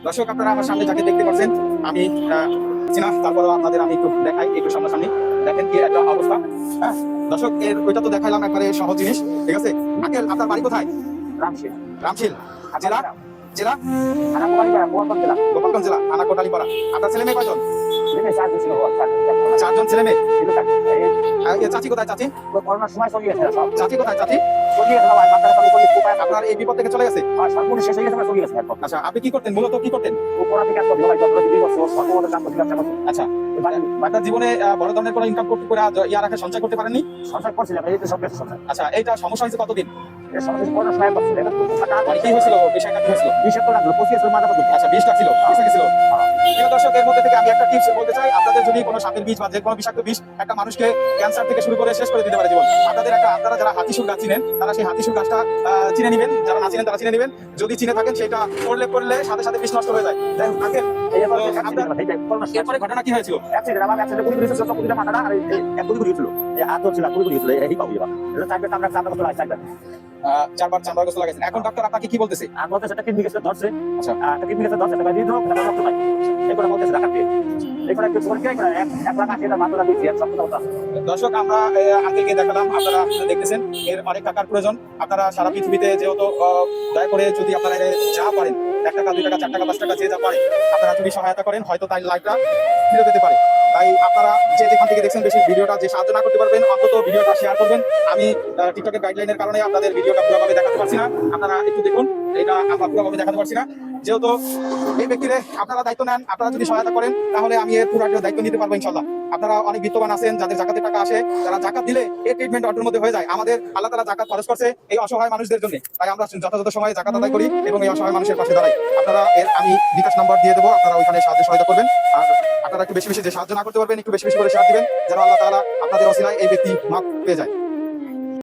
দর্শক আপনারা আমার সামনে যাকে দেখতে পাচ্ছেন আমি চিনা, তারপরে আপনাদের আমি একটু দেখাই, একটু সামনাসামনি দেখেন কি একটা অবস্থা। হ্যাঁ দর্শক, এর ওইটা তো দেখাইলাম একবারে সহজ জিনিস, ঠিক আছে। আঙ্কেল আপনার বাড়ি কোথায়? রামশিল। রামশিল জেলা? জেলা গোপালগঞ্জ জেলা। গোপালগঞ্জ জেলা, থানা কোটালীপাড়া। আপনার ছেলে মেয়ে কয়জন? চারজন ছিল, চারজন ছেলে মেয়ে। চারজন। চাচি কোথায়? চাচি করোনার সময় চলে গেছে সব। চাচি কোথায়? চাচি চলে গেছে সবাই, বাচ্চারা সবাই চলে গেছে। আপনার এই বিপদ থেকে চলে গেছে? সম্পূর্ণ শেষ হয়ে গেছে, চলে গেছে একদম। আচ্ছা, আপনি কি করতেন, মূলত কি করতেন? পড়া থেকে আসতো, ভাই যত 2 বছর সর্বমোট কাম করতে ব্যবসা করতে। আচ্ছা, আপনার জীবনে বড় ধরনের কোনো ইনকাম করতে করে ইয়া রাখা সঞ্চয় করতে পারেননি? সংসার করছিলাম, এই তো সব কিছু সংসার। আচ্ছা, এইটা সমস্যা হয়েছে কতদিন? এই সমস্যা করোনার সময় করছিল। এটা তো টাকা মানে কি হয়েছিল, বিষয়টা কি হয়েছিল? 20 টাকা লাগলো, 25 মাথা পড়তো। আচ্ছা, 20 লাখ ছিল, বেঁচে গেছিল। প্রিয় দর্শক, এর মধ্যে থেকে আমি একটা টিপস বলতে চাই। আপনাদের যদি কোনো সাপের বিষ বা যে কোনো বিষাক্ত বিষ একটা মানুষকে ক্যান্সার থেকে শুরু করে শেষ করে দিতে পারে জীবন। আপনারা যারা হাতিসুর গাছ চিনেন, তারা সেই হাতিসুর গাছটা চিনে নেবেন। যারা না চিনেন তারা চিনে নেবেন। যদি চিনে থাকেন, সেটা করলে সাথে সাথে বিষ নষ্ট হয়ে যায়। যাই হোক, আঙ্কেল এরপরে ঘটনা কি হয়েছিল? অ্যাক্সিডেন্ট, আমার অ্যাক্সিডেন্ট গুলি করেছিল, চোখ দুটো মাথাটা আর এই এক গুলি করেছিল। এই হাত ধরছিল, গুলি করেছিল, এই পাবি বা এটা চারবার আমরা কত লাগে চারবার। 4 বার চামড়া গোসল লাগাইছেন। এখন ডাক্তার আপনাকে কি বলতেছে? আর বলতে সেটা কিডনি গেছে ধরছে। আচ্ছা, একটা কিডনি গেছে ধরছে, তারপর হৃদরোগ, তারপর রক্ত নাই। এগুলো বলতেছে ডাক্তারকে। এগুলো একটু পরীক্ষা করে 1 লাখ 80,000 মাত্রা দিয়েছি, সব কথা আছে। দর্শক, আমরা আঙ্কেলকে দেখালাম, আপনারা দেখতেছেন এর অনেক টাকার প্রয়োজন। আপনারা সারা পৃথিবীতে যেহেতু দয়া করে যদি আপনারা যা পারেন, 1 টাকা 2 টাকা 4 টাকা 5 টাকা যে যা পারেন, আপনারা যদি সহায়তা করেন, হয়তো তাই লাইফটা ফিরে পেতে পারে। তাই আপনারা যে যেখান থেকে দেখছেন, বেশি ভিডিওটা যে সাহায্য না করতে পারবেন, অন্তত ভিডিওটা শেয়ার করবেন। আমি টিকটকের গাইডলাইনের কারণে আপনাদের ভিডিওটা পুরোভাবে দেখাতে পারছি না। আপনারা একটু দেখুন, এটা আমরা পুরোভাবে দেখাতে পারছি না। যেহেতু এই ব্যক্তিরে আপনারা দায়িত্ব নেন, আপনারা যদি সহায়তা করেন, তাহলে আমি এর পুরো দায়িত্ব নিতে পারবো ইনশাল্লাহ। আপনারা অনেক বিত্তবান আছেন, যাদের জাকাতের টাকা আসে, যারা জাকাত দিলে এই ট্রিটমেন্ট অর্ডারের মধ্যে হয়ে যায়। আমাদের আল্লাহ তাআলা জাকাত খরচ করছে এই অসহায় মানুষদের জন্য। তাই আমরা যথাযথ সময়ে জাকাত আদায় করি এবং এই অসহায় মানুষের পাশে দাঁড়াই। আপনারা আমি বিকাশ নাম্বার দিয়ে দেবো, আপনারা ওইখানে সাহায্য সহায়তা করবেন। আর আপনারা একটু বেশি বেশি যে সাহায্য না করতে পারবেন, একটু বেশি বেশি করে শেয়ার দিবেন, যেন আল্লাহ তাআলা আপনাদের ওসিলায় এই ব্যক্তি মাফ পেয়ে যায়।